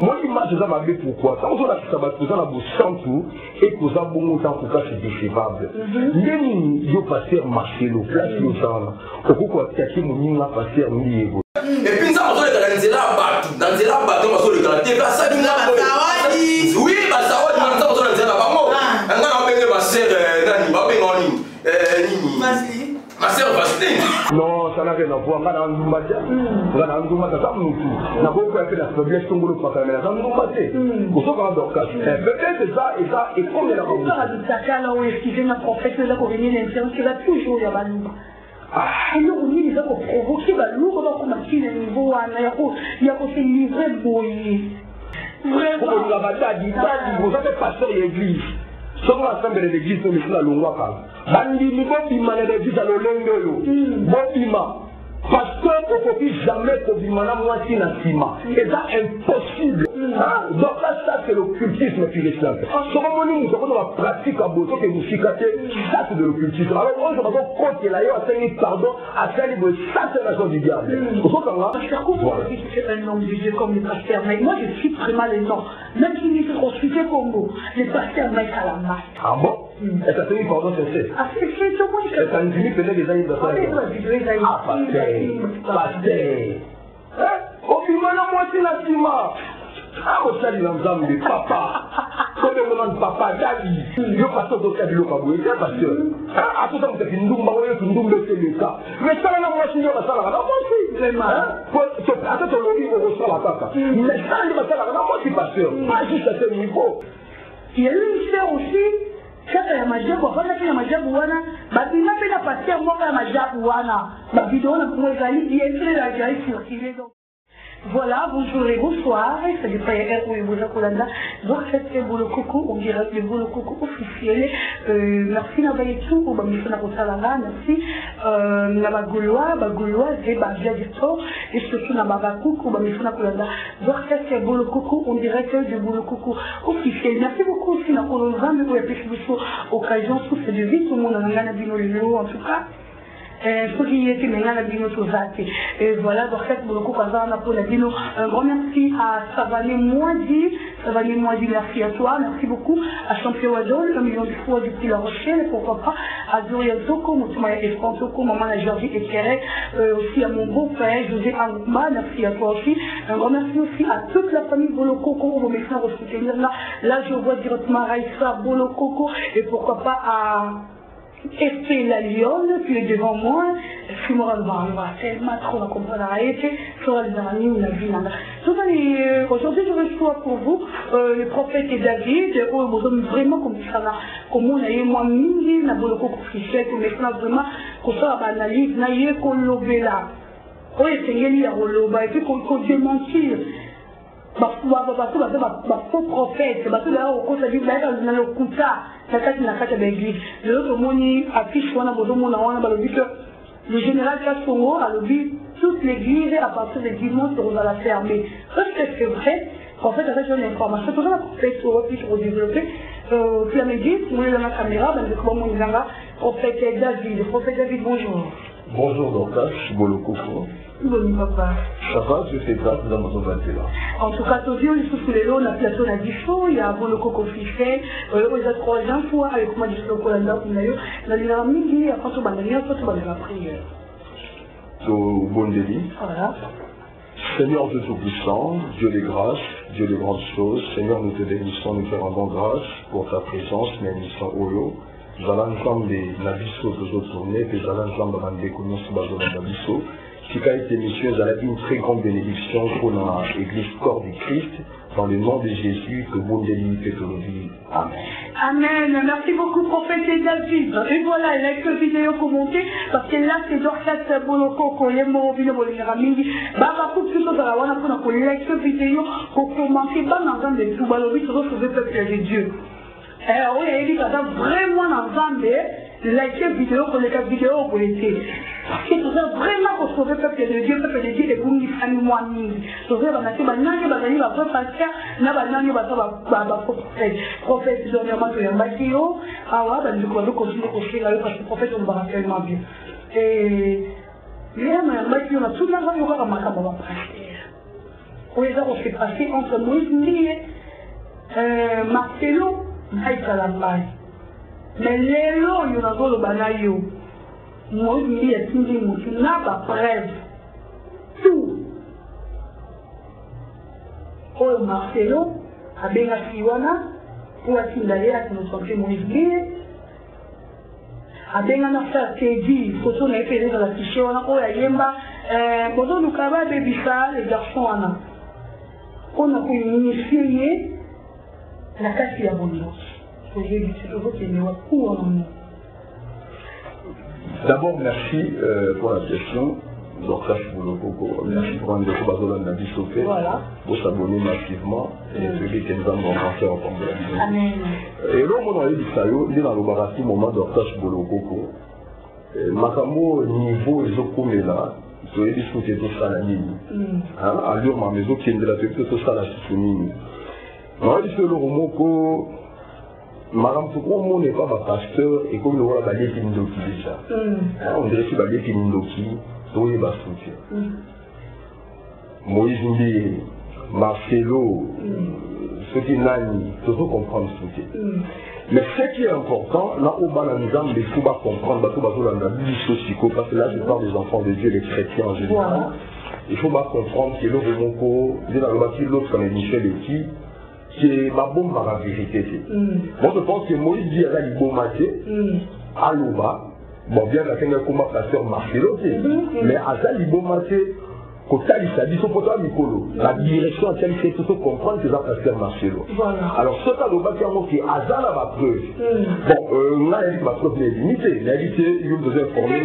Moi, l'image, ça m'a dit pourquoi. Quand on a fait ça, on a beau centre et qu'on a bon temps pour ça, c'est décevable. Même si on passait marcher le place, le sang, au coup, quand on a passé un livre. Et puis, ça, on a dit dans la bateau, on a dit dans la ça, oui, ça, on a dit dans ma sœur Vaseline. Non, ça n'a rien à voir. Madame Ndoumbadja, Madame Ndoumbadja, ça nous tout. N'a pas fait la faiblesse qu'on veut pas faire, mais ça nous passe. Pour ça qu'on a donc peut-être ça et comme il a dit. Ça a dit ça là où excusez ma prophète là pour venir l'intervention qui va toujours y avoir nous. Ah, nous on dit ça pour provoquer bah nous on va commencer le niveau à il y a aussi livrer boyer. Vraiment. Pour la bataille, vous avez pasteur l'église. Sur l'ensemble de l'église, nous sommes à l'Ouaka. Bandi, nous sommes à l'église à l'Olengolo. Bobima. Parce qu'on ne peut jamais Bobima la moitié dans le ciment. Et ça, impossible. Donc là, ça, c'est l'occultisme qui est simple. Sur le moment où nous avons la pratique à Boto, que vous cicatez, ça, c'est de l'occultisme. Alors, on se rend compte qu'il y a eu pardon à faire de ça, c'est la chose du diable. Vous comprenez là? Je comprends que tu fais un nom de Dieu comme le pasteur, mais moi, je suis vraiment les noms. Même si nous sommes consultés Congo, les pasteurs mettent à la main. Ah bon? Et ça fait une pardon sincère. Ah, c'est tout moi. Et ça nous dit peut-être des années de ça. Ah, pasteur. Au final, moi, c'est la cima. Ah, on s'est dit dans le papa. Quand on demande papa, Dali, le pasteur de Kabilo Kaboué, c'est un pasteur. À tout ça, vous êtes une double, c'est le cas. Mais ça, on a moi, sinon, ça, là, moi aussi. Vraiment. Attends, on lui, on reçoit la papa. Mais ça, on a ça, là, moi aussi, pasteur. Pas juste à ce niveau. Il y a une sœur aussi. Kaka ya majabu afanya kile majabu wana babina pena patia mwaka ya majabu wana babido na mwezali yengine la jai circuler donc voilà, bonjour et bonsoir, c'est du frère R. Ouiboula Kolanda. Donc, c'est Boulot Coucou, on dirait le Boulot Coucou officiel. Merci Nabaye tout, ou Bamifona Kosalanga, merci. Bagoulois, et Babia Dito, et surtout Nababa Coucou, Bamifona Kolanda. Donc, c'est Boulot Coucou, on dirait que du Boulot Coucou officiel. Merci beaucoup aussi, Nakolonga, mais vous avez pu occasion, sous ce devis, tout le monde en a gagné en tout cas. Ceux qui étaient maintenant à Bino Tozate. Et voilà, donc c'est pour le coup, un grand merci à Savane Moidi, merci à toi, merci beaucoup à Champion Wadol, 1 million de fois depuis La Rochelle, pourquoi pas, à Dorian Toko, Moutoumaya Espran Toko, maman la Georgie Ekere, aussi à mon beau-père, José Aouma, merci à toi aussi. Un grand merci aussi à toute la famille Bolokoko, on va me faire soutenir là. Là, je vois directement Raïssa Bolokoko, et pourquoi pas à Esprit la lionne, qui est devant moi, je me rends tellement trop à comprendre la réalité sur les amis ou la vie. Aujourd'hui, je reçois pour vous le prophète David, vraiment comme ça, comme on a eu moi, mille, n'a pas le coup qui fait, comme maintenant vraiment, qu'on soit à l'analyse, n'a eu qu'on l'obé là. Oui, c'est y a l'obé, et puis qu'on démentir. Faux prophète, parce que là, on a dit, dans le Kouta, le général Kassongo a dit toute l'église à partir de dimanche on va la fermer. Est-ce que c'est vrai? En fait, avec une information, toujours la prophète aurait pu se redévelopper. Tu l'as dit, vous voulez dans la caméra, prophète David, bonjour. Bonjour Dorcas, Bolokoko. Bonjour papa. Ça va, je fais grâce dans ma zone là. En tout cas, aujourd'hui, on est sous les lots, on a plateau à 10 jours, il y a Bolokoko Fiché, on a 3 fois avec moi, je suis au Kolanda, on a eu la midi, après tout, on a la prière. Bon délit. Voilà. Seigneur Dieu Tout-Puissant, Dieu des grâces, Dieu des grandes choses, Seigneur, nous te bénissons, nous te rendons grâce pour ta présence, mais nous sommes au lot. Nous allons ensemble des nabissos de autres journées, puis nous allons ensemble dans des connaissances de nabissos. Ce qui a été, messieurs, elle a une très grande bénédiction pour l'église corps du Christ, dans le nom de Jésus, que bon délit fait aujourd'hui. Amen. Amen. Merci beaucoup, prophète David. Et voilà, il y a quelques vidéos commentées, parce que là, c'est Dorcas Boloko, Kolemo, Vino Bolingamini, Baba, tout ce que la wana pour quelques vidéos, pour commenter, pas dans le tout, balobi, sur le peuple de Dieu. Alors, oui, il dit que vraiment dans Zambé, liker vidéo pour les 4 vidéos pour l'été. Parce que c'est vraiment pour sauver le peuple de Dieu et pour nous faire nous moigner. Sauver le peuple de Dieu, prophète, dernièrement, je l'ai embâti, ah ouais, je crois que continuer à construire là parce que le prophète, on va tellement bien. Et, mais on a tout l'argent, on va remarquer à mon pasteur. où les gens s'est passé entre Moïse Ndiye, Marcelo, et Kalambaye. Mais les lots, il y a le banayo. Moïse Ndiye est une ligne, tu n'as pas preuve. Tout. Oh, Marcelo, a bien Kiwana, pour attirer à nous sentir Moïse Ndiye. A bien faire Teddy, photo n'a été dans la fichier, on a oh la yemba, quand nous avons baby ça, les garçons on a pu initier la casse à mon D'abord, merci pour la question. Donc, merci pour un défaut Bazola n'a dit sauter. Voilà. Vous s'abonner massivement et celui qui nous a rencontré en forme de la vidéo. Amen. Et là, on a dit ça, il est dans le barati moment d'Ortache Bolokoko. Makamo niveau et Zokomé là, il faut dire que tout ça la ligne. Alors, ma maison qui est de la tête, tout ça la soutenue. On a dit que le Romoko, Madame Foucault, n'est pas ma pasteur et comme le roi Balé qui nous déjà. On dirait que Balé qui nous tout est bas soutien. Moïse Ndiye, Marcelo, ce qui nani, tout comprendre soutien. Mais ce qui est important, là où il faut comprendre, parce que là je parle des enfants de Dieu, les chrétiens en général. Il faut comprendre que le Romoko, l'autre comme Michel Eti, c'est ma bombe à la vérité. Moi je pense que Moïse dit à la Libomaté, à Louba, bon bien la fin comme pasteur Marcelo, mais à la Libomaté, quand il s'est dit, la direction à laquelle il faut comprendre que ça pasteur Marcelo. Alors ce cas de bâtiment qui a la preuve. Bon, on a dit ma preuve est limitée. Il a dit qu'il nous a informé.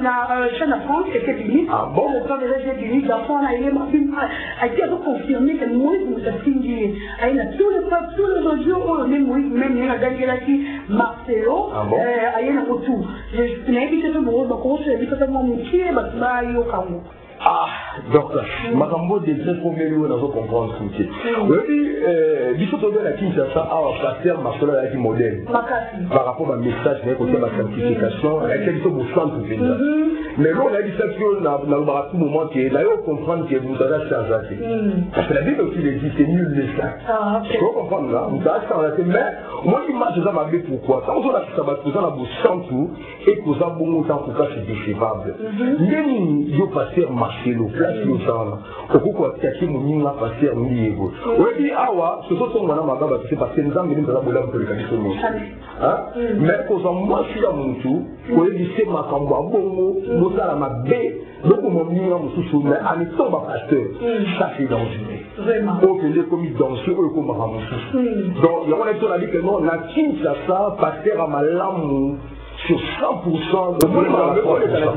La chaîne de France était limite. Ah bon? Le temps déjà était limite. L'enfant a été confirmé que Moïse nous a signé. Il a tous les peuples, tous les audios, même Moïse, même il a gagné la fille Marcelo. Ah bon? Il y a un retour. Je n'ai évité tout le monde. Donc, on s'est dit que c'est mon métier, il y a un Kamu. Ah, donc, Marambo degré combien nous avons comprendre ce qui est. Oui, il faut donner la Kinshasa à un pasteur Marcelo avec modèle. Par rapport à un message, côté de la sanctification, avec laquelle il faut vous sentir déjà. Mais là, on a dit ça que dans tout moment, qui est d'ailleurs comprendre que vous avez changé. Parce que la Bible aussi dit c'est nul les saints. Il faut comprendre là, vous avez changé. Mais moi, l'image de ça m'a dit pourquoi. Quand on a dit ça, vous avez beau sentir et que vous avez bon temps pour ça, c'est décevable. Même le pasteur Marcelo, place le sang, pourquoi tu as mon pasteur Ndiego. Oui, awa, ce sont son madame Magaba, c'est parce que nous avons mis dans la boule pour le cadeau. Mais quand moi je suis à mon tour, pour les lycées Makambo, Bongo, Mosala Mabé, donc mon mignon, mais à l'état de pasteur, ça c'est dangereux. Vraiment. Donc il est commis dangereux comme Ramon. Donc il y a dit que non, la Kinshasa, pasteur à ma lame. Sur 100%, le monde m'a dit que la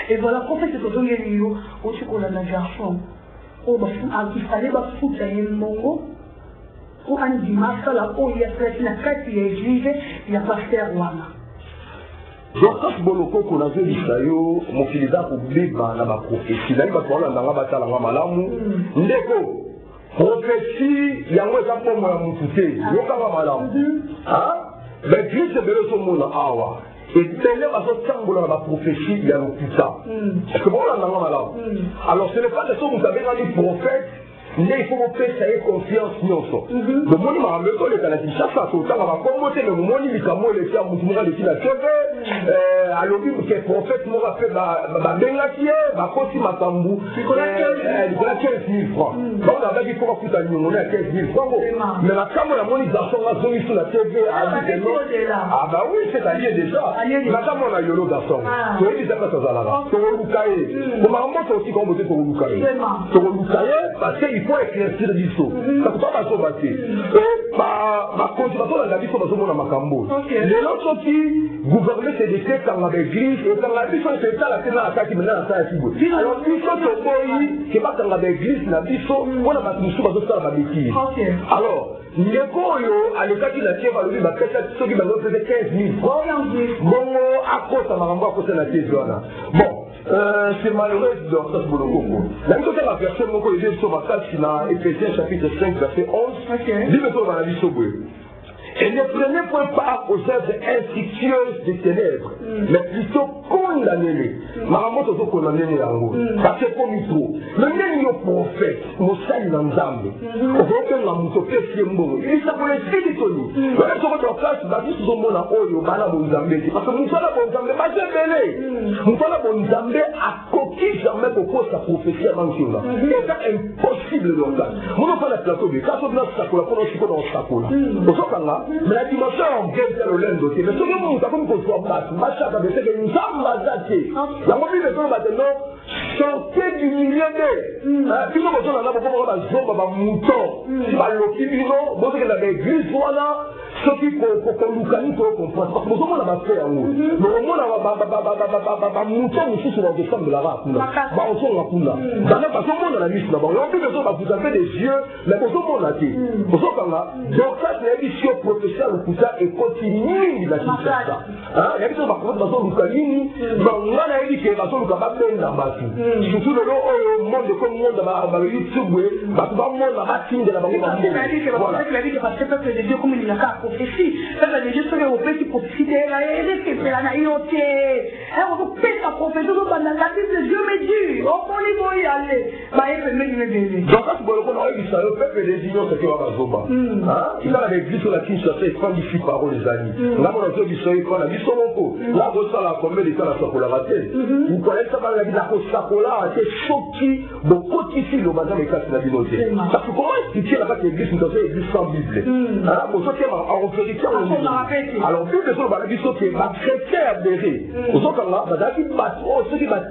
et voilà pourquoi c'est pour donner les lieux où tu connais la garçon. Il fallait foutre un mongo pour un dimanche là où il y a fait la fête, il y a l'église, il y a pasteur Wana. Donc, quand on a vu l'Israël, mon fils a oublié la prophétie. Il a dit que la malamu, ndeko, prophétie, il y a un peu de moutouté, il y a un peu de mais Christ est venu sur mon awa. Et telle la prophétie, il y a un putain. Parce que bon, on a un malamu. Alors, ce n'est pas de ça que vous avez dit prophète. Mais il faut que vous ayez confiance dans ça. Le monde m'a ramené les Canadiens. Chaque fois que vous avez commencé, le monde il a dit que vous avez dit alobi ke prophète moko ape babengaki ye bakosi makambo likola 15 000 francs donc abaki mpo bakuta nyongo na 15 000 francs mais makambo namoni garçon azongi sur la tv ah bah oui c'est allié déjà makambo na yolo garçon toyebi eza kasi azalaka tokoluka ye komakambo tosi kombo te tokoluka ye tokoluka ye parce que il faut éclaircir biso sakuta bazoba te bakonzi bazolanda biso bazomona makambo lelo soki gouvernement c'est de kanga baeglise ekanga biso etala te na ataki mena nasala siboye alors biso toboyi ke bakanga baeglise na biso mpona bato mosusu bazosala babekiri alors ndeko oyo alekaki na tie balobi bapesaki soki bazopesa 15 000 francs bongo akosa makambo akosa na tie wana bon c'est malheureux Dorcas Bolokoko. La mise la verset moko ede so makasi na Éphésiens chapitre 5 verset 11. Dit meto na biso boye. Et ne prenez point part aux œuvres infructueuses des ténèbres, mais plutôt condamnez-les. Maramoto zo condamnez yango. Parce que comme trop. Le même prophète, Mosai Nzambe. Ozoke na muto pesi mbongo. Il s'appelle Spirituali. Le reste de votre classe, ba biso zo mona oyo bana Nzambe. Parce que musala Nzambe ba sebele. Musala Nzambe a coquille jamais pour sa prophétie avant cela. C'est impossible de faire. Mon pas la plateau de kaso na sakola pour nous ko na sakola. Ozokanga mais la dimension en guerre le lendo mais ce que nous avons qu'on soit battu machaka de ce que nous sommes bazati la mobile de temps maintenant sortez du milieu de puis nous on a beaucoup de zomba ba mouton ba lokibino bon que la église voilà ce qui pour lukani pour comprendre parce que nous on a fait en nous mais on a ba mouton nous sur le descendre de la race ba on sont là dans la façon on a la mise là-bas on peut besoin vous avez des yeux mais on a dit vous savez donc ça c'est l'édition professeur Lukuta et continue la situation. Il y a des gens qui ont Lukalini, mais on a dit que les gens qui ont surtout le monde comme le monde de YouTube, tout le monde a signé de la banque. Voilà. Il a dit que parce que peuple de Dieu, comme il n'a pas prophétie, peuple de Dieu serait au pays qui prophétie, il a la naïveté. On peut la prophétie, on va la Bible, Dieu me dit, on peut y aller. Donc, quand tu vois le peuple des unions, c'est qu'il va pas il a l'église sur la Kinshasa, il prend d'ici parole les amis. Là, on a dit qu'il faut la vie sur mon pot. Là, on a la combien de temps la sacola raté. Vous connaissez ça, la vie de la sacola, c'est choqué. Donc, quand ici, le bazar est cassé la bibliothèque. Parce que comment expliquer là-bas que l'église est l'église sans Bible? Pour ceux qui ont en vérité, alors, plus de gens, la vie sur qui est chrétien adhéré. Aux autres, là, ceux qui battent,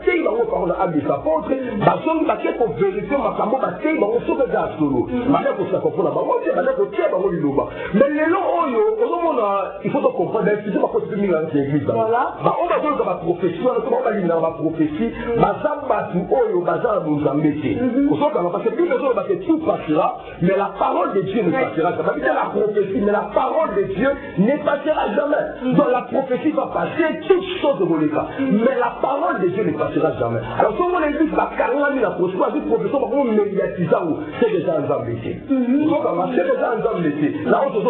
ils vont parler à des apôtres, ils vont pour vérifier ma femme, ils vont sauver des solo. Maintenant, pour ça, pour la parole, maintenant, pour tirer, mais les lots, il faut comprendre, c'est pas possible de faire l'église. Voilà. On va dire que ma prophétie, on va dire que ma prophétie, ma sabatu, on va dire nous en métier. Parce que plus de gens, tout passera, mais la parole de Dieu ne passera jamais. C'est la prophétie, mais la parole de Dieu ne passera jamais. Donc la prophétie va passer, toutes choses de mon état. Mais la parole de Dieu ne passera jamais. Alors, si on l'église, la carrière, la prophétie, on va médiatiser, c'est déjà un métier. C'est déjà un métier. Là, on se dit,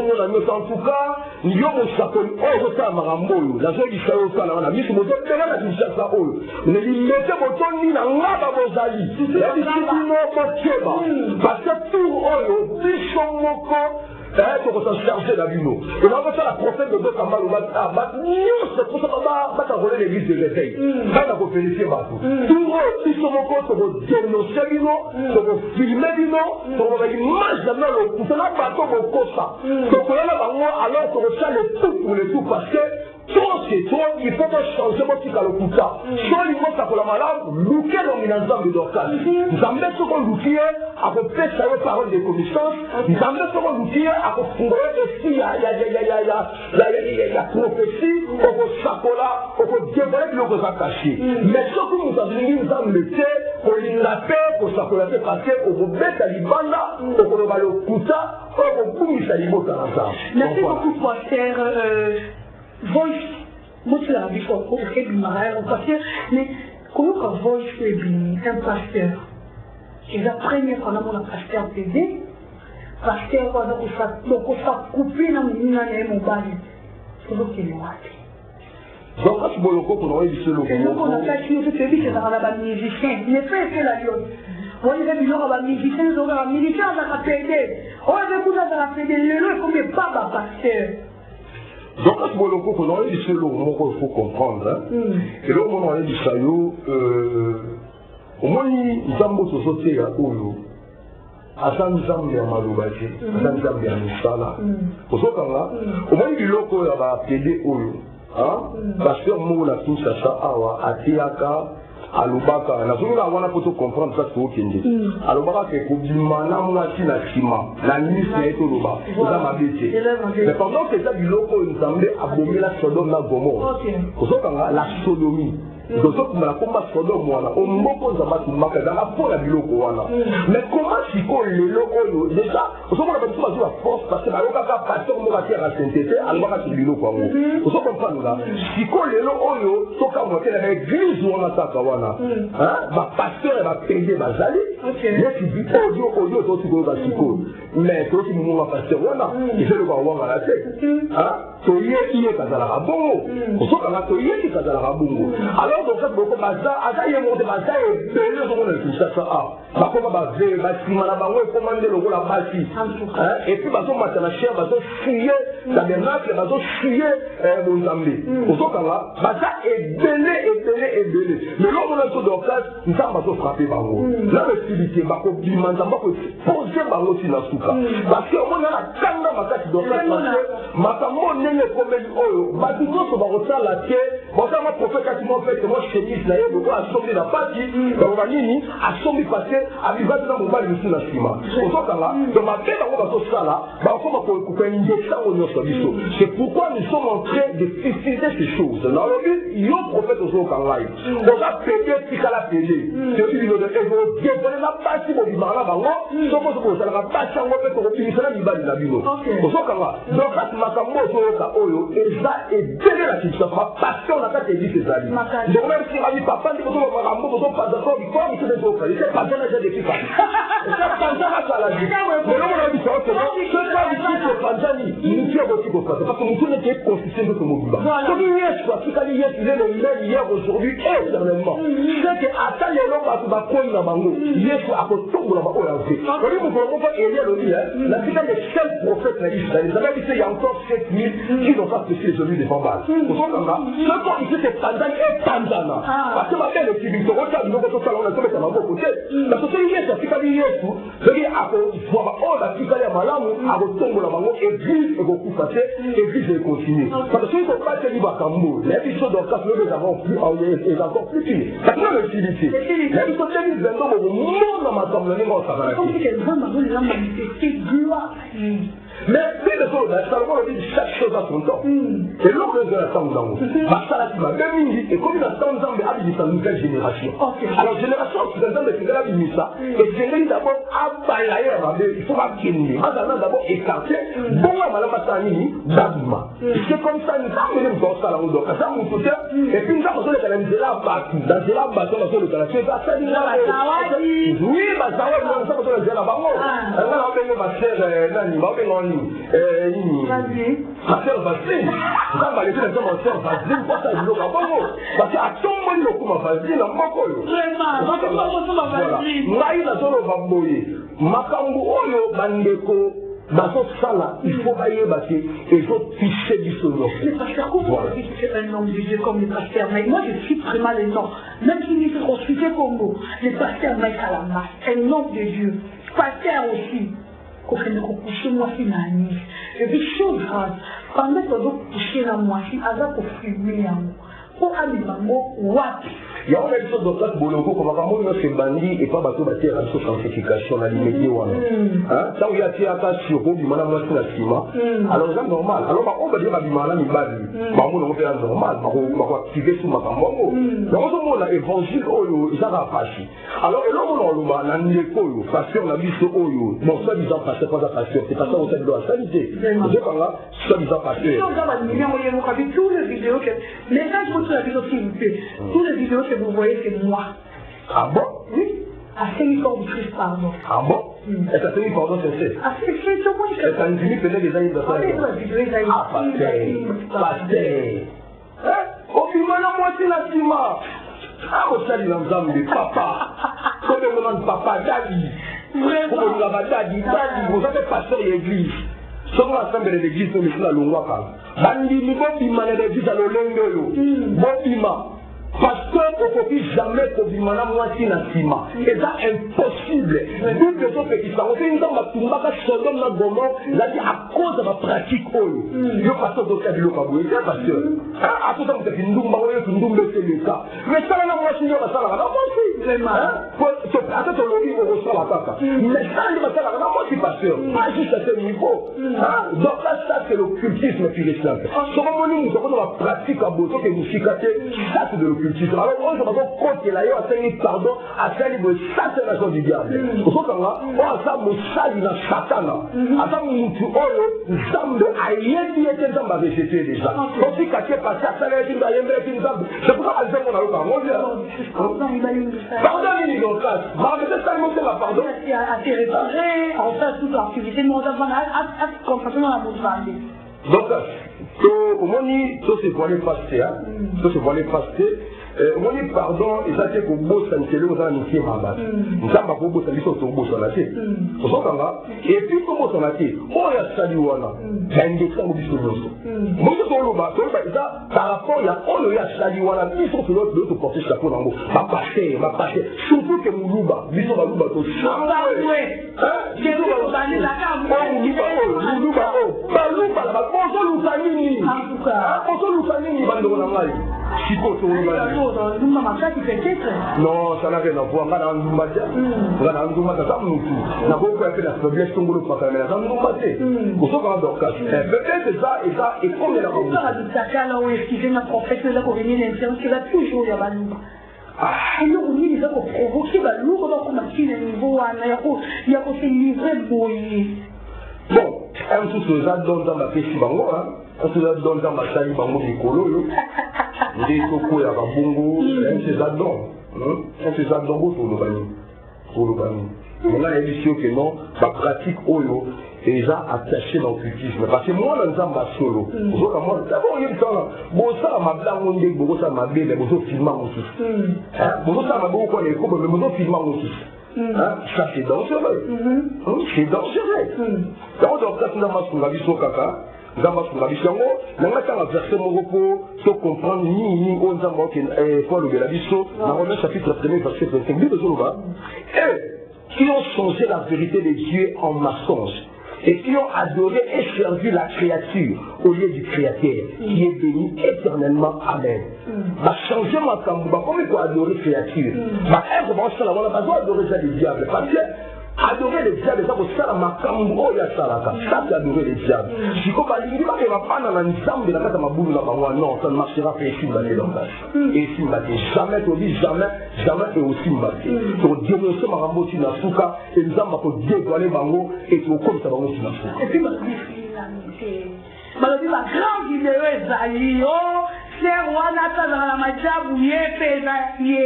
en tout cas, nous avons chacun, on ressent un marambo, la joie du salon, la mise au modèle, la Kinshasa, on ne dit, mettez votre ton ni la ngaba bozali. La discipline, parce que tout, on dit, son moko, pour s'en charger la bino. Et là, on va faire la prophète de Dieu Kamal, c'est pour ça qu'on va t'envoyer l'église de l'éveil. On va vérifier partout. Tout si son moko, c'est pour dénoncer bino, c'est pour filmer bino, c'est pour l'image de l'homme. C'est là que bateau mon costa. Donc là, alors, on va faire le tout pour le tout parce que toi, c'est toi, il faut que changer mon petit calocuta. Soit il faut que la malade, louquer l'omination de Dorcas. Nous avons mis ce qu'on louquait, à peu près, ça y est, parole de connaissance. Nous avons mis ce qu'on louquait, à peu près, il y a prophétie, on va s'accoler, on va dévoiler le gros attaché. Mais ce que nous avons mis, nous avons mis, pour l'inapper, pour s'accoler, parce qu'on va mettre à l'Ibanda, on va le couta, on va bouger à l'Ibanda. Merci beaucoup, Pasteur. Voice, moi je l'ai vu pour le pasteur, mais comment que Voice est un pasteur? C'est la première fois que mon pasteur TV, pasteur, donc on s'est coupé dans mon bali. C'est ce qu'il est. Donc, quand tu vois le coup, on aurait dit seul au c'est nous qu'on a fait, c'est dans la musicien. Il est fait la lionne. On a dit que les musiciens, ils ont un militaire dans la PD. On a dit que les musiciens dans la PD, le nom est comme pas pasteur. Donc, à ce moment-là, on a dit que il faut comprendre. Et là, on a dit ça, au moins, nous avons société à Oyo. Asa nzambe ya malobaki, asa nzambe ya misala. Osokanga, au moins, il loko ya ba appeler Oyo. Pasteur Mou na Kinshasa awa atiaka alobaka na zonga wana poto comprendre ça ko kende alobaka ke ko bimana mwati na sima na ministre eto loba za mabete mais pendant que ça biloko nzambe abomela Sodome na Gomorrhe osokanga la sodomie donc na komba Sodome wana omboko za batu makaza na pola biloko wana mais comment siko lelo oyo déjà osokanga batu bazo force parce que bayoka ka pasteur mo ka tira sainteté alobaka biloko wango osokanga là siko lelo oyo toka moté na église wana taka wana ba pasteur ba payer bazali yeki bi audio to tiko ba siko mais to ti mo ba pasteur wana ifelo ba wanga la tête to yeki kazala bongo osokanga to yeki kazala bongo alors donc ça beaucoup baza aka ye monte baza e bele zo na Kinshasa ba ko ba ve ba sima na bango e commander le la basi et puis bazo matana cher bazo fouiller tabernacle bazo fouiller Mozambique osokanga baza e bele mais l'homme na to d'occasion nous avons bazo frapper bango la festivité ba ko bimanda ba ko poser bango si na suka parce que on a la tanga makati d'occasion makambo nene komeli oyo ba tuto ba rotala ke bosama prophète atimo fait moi chemise na yebo kwa asombi na pati ba nini asombi passé abivati na mobali musu na sima osokanga donc ba peba ko ba to sala ba ko ba ko injecter au nyoso biso c'est pourquoi nous sommes en train de fixer ces choses dans le but yo prophète osokanga on va péter tikala péter c'est lui le ego débole na pati mo bimara bango soko soko sala ka pati ngo pe ko finisa na libali na bino osokanga donc at makambo ozoka oyo eza ebele la situation parce qu'on a pas été dit ces amis donc même si on dit papa dit que on va makambo on pas d'accord il faut que c'est ok c'est pas déjà depuis ça c'est pas déjà ça la vie mais là on a dit ça c'est pas ici c'est pas Tanzanie nous qui avons dit parce que nous sommes été constitués de ce mouvement donc hier soit qui a hier il est le même hier aujourd'hui et éternellement c'est que attends les gens va prendre la bango hier soit à tomber la bango là aussi on dit qu'on va élire le lien la figure des seuls prophètes là Israël ils avaient dit il y a encore 7000 qui n'ont pas touché celui des Bambal ce qu'on dit c'est Tanzanie et Tanzana parce que ma belle est civile on regarde nous on a commis ça dans vos côtés la société hier c'est qui hier tout c'est dire à voir oh la figure ya malamu à tomber la bango église et beaucoup passer église et continuer parce que si on pas tenir bakambo les épisodes dans cas nous avons plus et encore plus fini ça peut le utilité les épisodes tenir vraiment au monde dans ma table les mots ça va comme si vraiment nous les manifester gloire mais si les choses ça on dit chaque chose à son temps et l'autre de la temps dans parce que la même et comme il a tant d'années avec sa nouvelle génération alors génération occidentale de la ça et c'est d'abord abayer il faut pas qu'il d'abord écarter bon malama tani babima c'est comme ça nous avons dans ça là donc ça mon côté et puis nous avons besoin de la bâtie dans la bâtie on a besoin de la faire ça oui bah ça va nous avons besoin de la bango là on va faire nani va faire ma sœur Vaseline, ça va laisser les gens ma sœur Vaseline, pour ça je le vois parce qu'à tout le monde le coup ma Vaseline, la moko voilà, maï na zone va boyer, makambo oyo bandeko dans ça là, il faut bailler basé et faut pisser du sonore. Mais pasteur, comment on dit que c'est un homme de Dieu comme le pasteur Mike? Moi je suis vraiment les noms, même s'il est consulté Congo, le pasteur Mike à la masse, un homme de Dieu, pasteur aussi. Quand on couche moi si nani et puis chose grave pendant que on coucher la moitié avec pour fumer pour aller bango wapi il y a une chose de place boloko comme quand on se bandit et pas bateau battre la sanctification la limite wana hein ça où il y a tia ka sur du mana moi sur la cima alors c'est normal alors on va dire ma bimana ni bali ba mo no faire normal ba ko activer sur makambo donc on a évangile oyo ça va passer alors et l'homme on l'a na ndeko oyo pasteur na biso oyo bon ça disant pasteur pas pasteur c'est pas ça on t'a doit sanité je parle là ça disant pasteur on va dire moi il y a tous les vidéos que les gens qui font la vidéo s'il vous plaît tous les vidéos que vous voyez c'est moi ah bon oui à 5 ans de Christ pardon ah bon et ça fait pardon c'est à 5 ans de et ça nous dit peut-être des années de ça ah pasteur au final moi c'est la cima ah on salue l'ensemble papa comme on demande papa daddy vraiment on va daddy vous avez pasteur l'église selon l'ensemble de l'église nous sommes là longwa bandimi bobima na l'église ya lolenge oyo bobima pasteur okoki jamais kobima na mwasi na nsima eza impossible bible ezopekisa ote nzambe atumbaka sodome na gomor ezali à cause ya bapratique oyo yo pasteur ozotia biloko ya boye te pasteur atoza moteki ndumba oyo tundumba eseleka mais sala na mwasi nde basalaka na mwasi ata tolobi okosala kaka mais sala nde basalaka na mwasi pasteur pas juste à ce niveau donc là ça c'est l'occultisme pur et simple sokomoni moto akoza bapratique ya boye soki emosika te ça c'est de l'occultisme. Alors, on se retrouve contre la loi, pardon, à faire le satanisation du diable. Au fond, on a ça, mon sali dans Satana. À ça, mon moutou, on zambe, à yédi, et t'es zambe à végéter déjà. On s'y cache pas, ça, ça, c'est pour ça qu'on a le pardon. Pardon, il est en classe. Mais c'est ça, il la pardon. À te retirer, en fait, toute l'activité, mais on a complètement la bouche. Donc, au moins, ça c'est pour aller passer, ça c'est pour aller passer. Moi, pardon, et ça c'est pour bosser, c'est le mot dans le film. Nous sommes pour bosser, nous sommes pour bosser la tête. Et puis pour bosser la tête, oh il y a ça du wana, il y a une décision au bistrot. Moi je suis au loba, ça par rapport il y a oh il y a ça du wana, il faut que l'autre porte chapeau dans l'eau, ma passer, surtout que mon loba, bistrot va loba tout. Non, ça n'a rien à voir. Peut-être ça et ça et comme il bon, un tout ça donne dans ma question bango, un tout ça donne dans ma salle bango Nicolo, des toko ya babongo, un tout ça donne, un tout ça donne pour le bani. On a édition que non, ma pratique oyo déjà attaché dans le cultisme. Parce que moi, dans un solo, d'abord, il y a ça, bon, ça m'a blanc, bon, ça m'a bien, mais bon, ça filme mon fils. Bon, ça m'a beaucoup, mais bon, ça filme mon fils. Ça c'est dangereux. C'est dangereux. D'abord, dans le cas, nous avons vu son caca. Nous avons vu son caca. Nous avons versé mon repos pour comprendre ni on a Paul de la Bisso. Nous avons le chapitre 1er, verset 25. Et qui ont changé la vérité de Dieu en mensonge et qui ont adoré et servi la créature au lieu du Créateur qui est béni éternellement. Amen. Va changer ma cambouba, comme il faut adorer la créature. Va être bon, ça, on n'a pas besoin d'adorer ça du diable. Parce que adorer les diables, ça, c'est ça, ma cambouba, il y a ça, ça, c'est adorer les diables. Si on va dire qu'il va pas dans l'ensemble de la carte, non, ça ne marchera pas ici, dans le et ici, jamais, tu dis jamais, jamais, et aussi, tu dénoncer ma ramboti na souka, et nous avons dévoilé Bango, et tu comme ça, Bango, tu na souka. Et puis, la grande vidéo est frère Wanata dans la majabu yepe na ye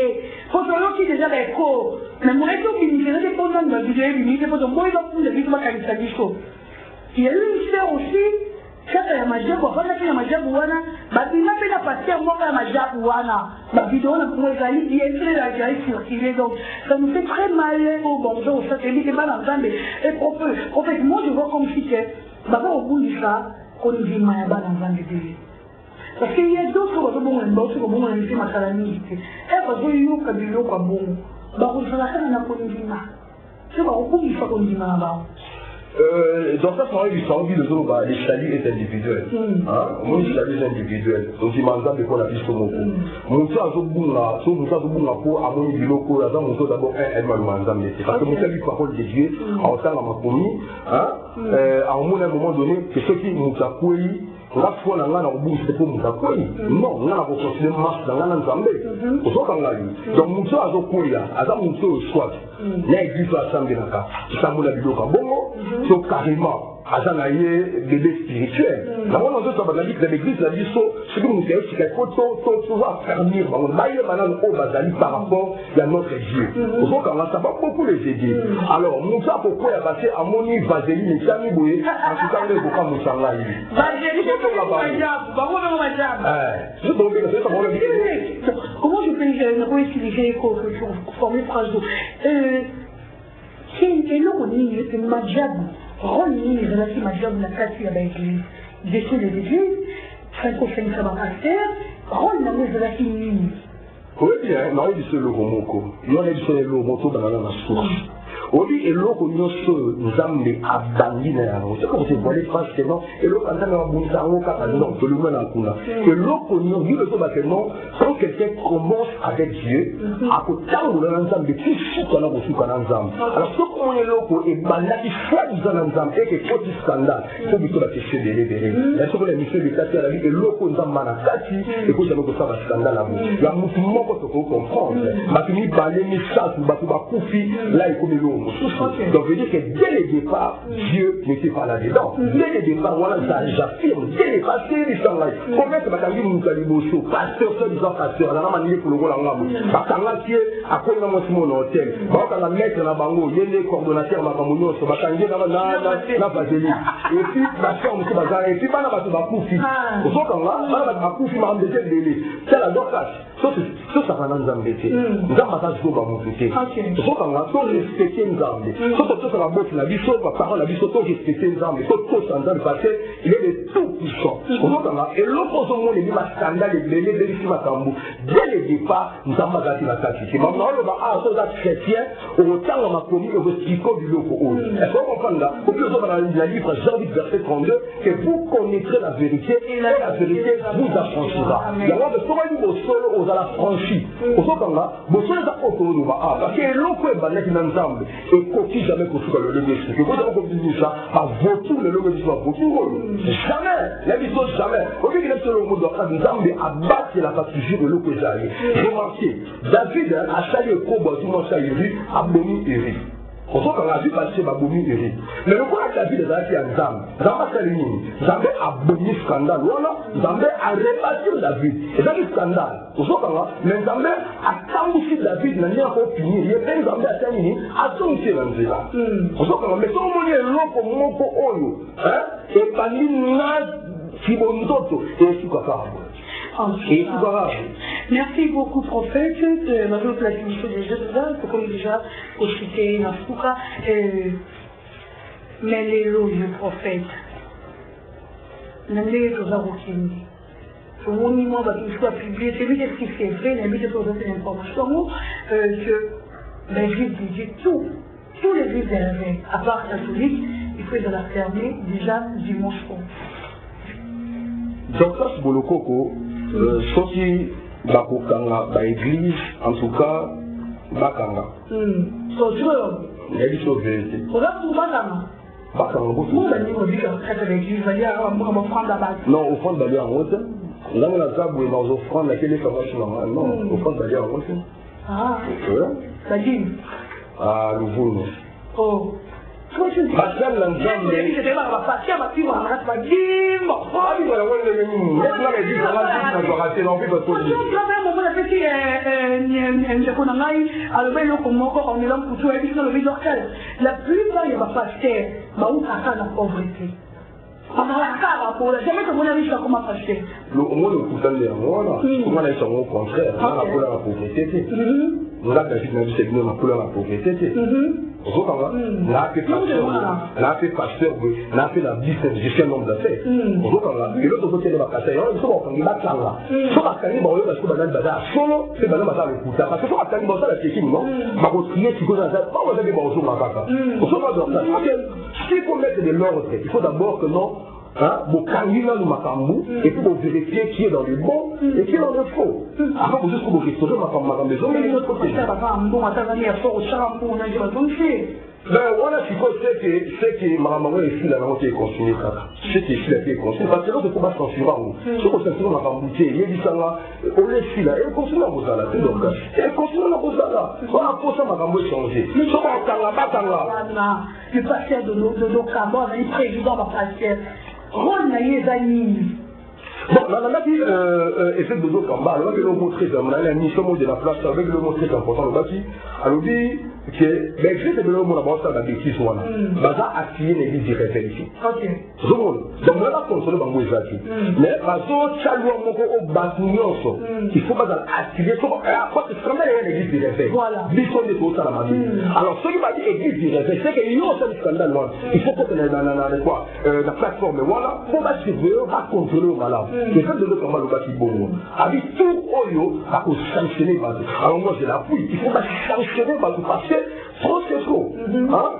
foto qui déjà les co mais moi qui me faisait des photos de vidéo limite pour moi il a vu ma qualité de show il y a une sœur aussi kaka ya majabu afanya kile majabu wana badina pena passer moi ya majabu wana la vidéo na moi ezali bien la jaï circuler donc ça nous fait très mal au bonjour ça c'est dit mal en Zambie et en fait moi je vois comme si que d'abord au bout de ça qu'on vit mal en Zambie. Parce qu'il y a d'autres qui ont été en train de faire ma calamité. Et parce qu'il y a eu des gens qui ont été en train de faire c'est pas beaucoup qui font comme ça là-bas. Dans ça, ça envie de dire les saluts est individuel. Moi, les saluts est individuel. Donc, il m'a dit qu'on a vu ce mot. Mon frère, je vous la pour à mon niveau, mon d'abord, elle m'a demandé. Parce que mon frère, parole de Dieu, en tant que ma commis, à un moment donné, c'est ce qui nous a pris. La fois dans la bouche c'est pour nous accueillir. Non, on a considéré marche dans la Zambie. Au soit dans la vie. Donc, nous sommes à Zokoya, à Zamousso au Swat. L'église à Sambinaka. Ça m'a dit Bongo, c'est carrément. À Zanaye, bébé spirituel. La moi, dans notre banalité de l'église, la vie, c'est que nous avons dit qu'il faut toujours fermer. On a eu maintenant au Bazali par rapport à notre Dieu. Au soit quand ça va beaucoup les aider. Alors, nous avons pourquoi il y a passé à Moni, Vaseline, et Sami Boué, en tout cas, nous avons beaucoup de sang là. Comment je peux utiliser pour former phrase d'eau c'est l'on c'est Majab, relire la Majab, la cassure avec l'église, détruire les églises, 5 pasteur, rôle na moi de la fille. Oui, bien, non, il dit ce logo moko. Il a dit ce logo moto dans la source. Obi eloko nyonso nzambe abandi na yango c'est comme si vous voyez face que non eloko nzambe abundisa yango kaka non toluma na kuna eloko nyonso bible so bakeno quand quelqu'un commence avec Dieu akotambola na nzambe kusuka na kosuka na nzambe alors soko moni eloko ebandaki soi-disant na nzambe eke koti scandale fo bito bakeshe belebele ya soko na mission de kati alabi eloko nzambe na kati ekosama kosala scandale yango ya mutu moko tokokomprendre bato mibale misato bato bakufi la ekomi lo. Donc, je veux dire que dès le départ, Dieu n'était pas là-dedans. Dès le départ, voilà, ça j'affirme. Dès le départ, c'est l'histoire là. Combien de batailles nous avons pasteur, soi-disant pasteur, on a manié pour le rôle en gamme. Bakanga qui est à quoi nous avons mon hôtel. Bakanga mettre la bango, il y a des coordonnateurs, ma camouflage, bakanga na basili. Et puis, pasteur, on se bazar. Et puis, pas na bateau bakoufi. Au fond, quand là, pas na bakoufi, ma embêté de l'élé. C'est la docage. Ça va nous embêter. Nous avons pas de mon côté. Au fond, quand là, tout respecter Nzambe. Surtout sur la botte, la vie sur la parole, la vie sur tout respecter Nzambe. Tout Nzambe parce qu'il est de tout puissant. Et l'autre au monde, il y a un scandale, il y a des Makambu. Dès le départ, Nzambe a été la qualité. Maintenant, on va avoir des chrétiens, autant on a commis le restrico du loco. Est-ce qu'on comprend là? Au plus, on va dans le livre Jean 8, verset 32, que vous connaîtrez la vérité et la vérité vous affranchira. Il y a de comment il vous solo aux à la franchie. Au second là, vous solo à nous va. Parce que l'autre est banné dans Nzambe. Et coquille jamais qu'on soit le logo expliqué. Vous avez compris ça, par votou le logo soit votou. Jamais, la vie jamais. Au lieu qu'il ait le mot d'ordre, Nzambe a battu la partie de l'eau que j'ai. Remarquez, David a salué le combat, tout le monde salué, a béni Eri. On sait qu'on a vu passer ma bomi Eri. Mais le point de David est à Nzambe. Nzambe a salué, Nzambe a béni scandale. Voilà, Nzambe a réparti David. Et ça c'est scandale. On sait qu'on a, mais Nzambe a tambouché David, n'a rien pour finir. Il y a bien Nzambe a terminé, a tombé dans ce là. On sait qu'on a, mais si on dit l'eau comme mon oyo, et pas l'image qui va nous autres, et c'est quoi ça? Merci beaucoup, prophète. Maintenant, la question des jeux de comme déjà cité Nafuka, mais les lots du prophète, les lots de au moment où il soit publié, c'est lui qui fait vrai, il y a des informations que les juifs disaient tout. Tous les juifs élevaient, à part catholique, il faut les la fermer déjà dimanche prochain. Donc ça, c'est pour le coco. Soki bakokanga ba église en tout cas bakanga il dit so vérité non au fond d'aller en route là on a ça pour nous offrande laquelle commence normalement au fond d'aller en route ah nouveau oh Pascal Nzambe la plupart des pasteurs la pauvreté. Jamais que mon ami soit comme un pasteur. Le monde est comment ils sont au contraire, on a pour la pauvreté. On a pour la pauvreté. On a fait pasteur, on a fait la vie, j'ai fait un nombre d'affaires. Et l'autre côté de ma casse, il faut qu'on la clan là. Il faut qu'on ait parce que banane bazar, solo, c'est banane bazar le coup. Parce que faut qu'on ait bazar la technique, non? Ma retrier, tu connais ça, pas vous avez bazar ma caca. On se va dans ça. S'il faut mettre de l'ordre, il faut d'abord que non. Vous candidez dans le macambou et puis vous vérifiez qui est dans le bon et qui est dans le faux. Avant vous juste vous restaurer ma maison, mais l'autre côté. Ben voilà, c'est que ma maman est ici, la maman qui est consignée, c'est qui est ici, la qui est consignée, parce que l'autre combat censurant, ce qu'on censure ma cambouté, il y a dit ça là, on est ici là, et continue à vous là, c'est donc, et continue à vous là, on a pour ça ma cambouté changé. Mais ce qu'on a là, le pasteur de nos cambouts, le président va passer. Bon, là, on a dit, effet de dos Kamba, alors que le mot très important, on a mis ce mot de la place avec le mot très important, on a dit, alors dit, que mais je sais que le monde a pensé à la bêtise voilà baza affilié l'église du réveil ici donc là consoler bango ezaki mais bazo chalwa moko au batunyoso il faut pas affilier parce que c'est quand même l'église du réveil biso de tout ça la mamie alors ceux qui m'a dit église du réveil c'est que yo ça du scandale là il faut que na quoi la plateforme voilà pour ba suivre ba contrôler malade c'est ça de le comment le bâti bon avec tout oyo à sanctionner bazo alors moi je l'appuie il faut pas sanctionner bazo parce que trop c'est trop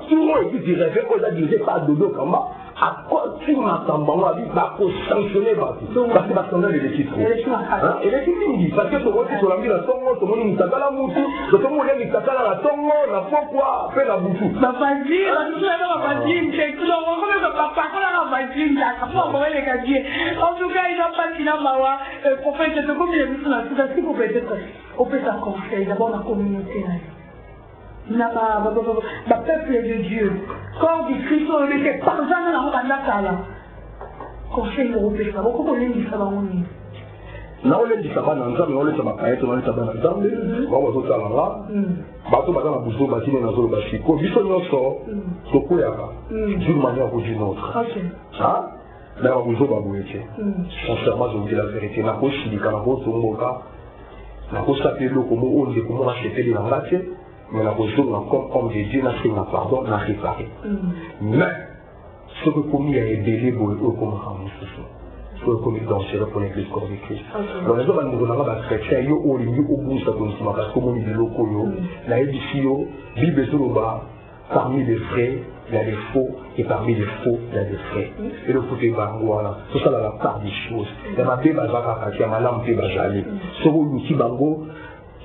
tout le monde dit réveil on a dit pas dodo comment à quoi tu m'attends moi dit pas pour sanctionner bazo parce que ba scandale de l'équipe et l'équipe dit parce que toi tu l'as mis dans ton monde tout le monde t'as la moutou tout le monde est t'as la tongo la pourquoi fait la boutou papa dit c'est tout le monde comme papa on a dit en tout cas il n'a pas dit la mawa prophète de comme il a mis sur la tout pour peut-être on peut s'en conseiller d'abord la communauté là le peuple de Dieu corps du Christ on le fait pas jamais dans la là conseil européen beaucoup de gens disent ça va na ole di sabana nzambe ole sabaka yeto ole sabana nzambe ba wazo tsala la bato bazana buzo batine na zolo bashiko biso nyoso tokoyaka d'une manière ou d'une autre ah na ba buzo ba boyeche sincèrement je vous dis la vérité na ko shilika na ko tumboka na ko sapelo komo onde komo acheter la ngate mais na ko jour na comme de Dieu na fait pardon na réparer mais ce que commis a aidé boy au comme ramususu comme dangereux pour l'église corps de Christ. Donc les gens nous avons des chrétiens yo au lieu au bout ça comme ça parce que comme dit locaux yo la édifice yo bible sur le bas parmi les vrais il y a des faux et parmi les faux il y a des vrais et le côté bango là tout ça dans la part des choses il y a ma bé bazaka qui a ma lampe bazali sur l'outil bango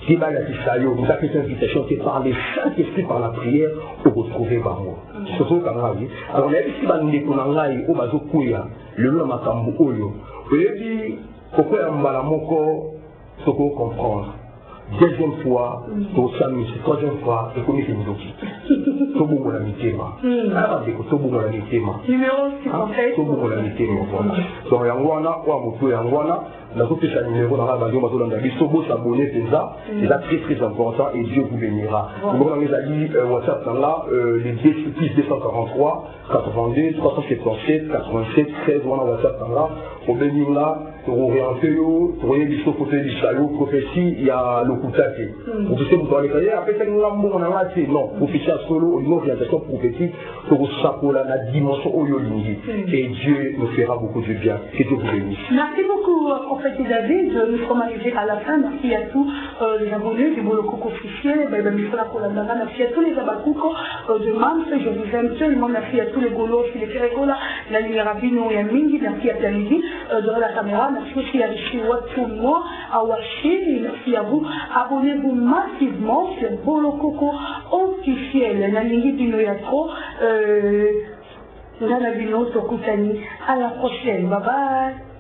qui va la tisayo vous avez cette invitation qui par les Saint-Esprit par la prière pour retrouver bango c'est ce qu'on a dit alors les ici bandi kunangai au bazo kuya le nom makambo oyo et puis pourquoi mbala moko ce qu'on comprendre deuxième fois pour s'amuser troisième fois et comme c'est une doki tout bon la mitema alors dès que tout bon la mitema numéro qui conseille tout bon la mitema donc yangwana kwa mutu yangwana la copie numéro dans la radio bazo dans biso bo s'abonner c'est ça c'est très important et Dieu vous bénira nous avons dit WhatsApp là les 243 82 377 87 16 voilà WhatsApp là au bénir là pour orienter pour voyez biso côté du salut prophétie il y a le coutake vous pouvez vous parler après c'est nous l'amour on a raté non prophétie solo une orientation prophétique pour sapola la dimension oyolingi et Dieu nous fera beaucoup de bien que Dieu vous bénisse. Merci beaucoup prophète David, nous sommes arrivés à la fin. Merci à tous les abonnés du Bolokoko officiel, merci à tous les abakouko de Mams, je vous aime tellement, merci à tous les Golos, les Ferregola, la ligne Rabino et Amingi, merci à Planidi de la caméra, merci aussi à Rishi Watsumo, à Washi, merci à vous. Abonnez-vous massivement sur Bolokoko officiel, la ligne du Noyatro, à la prochaine, bye bye.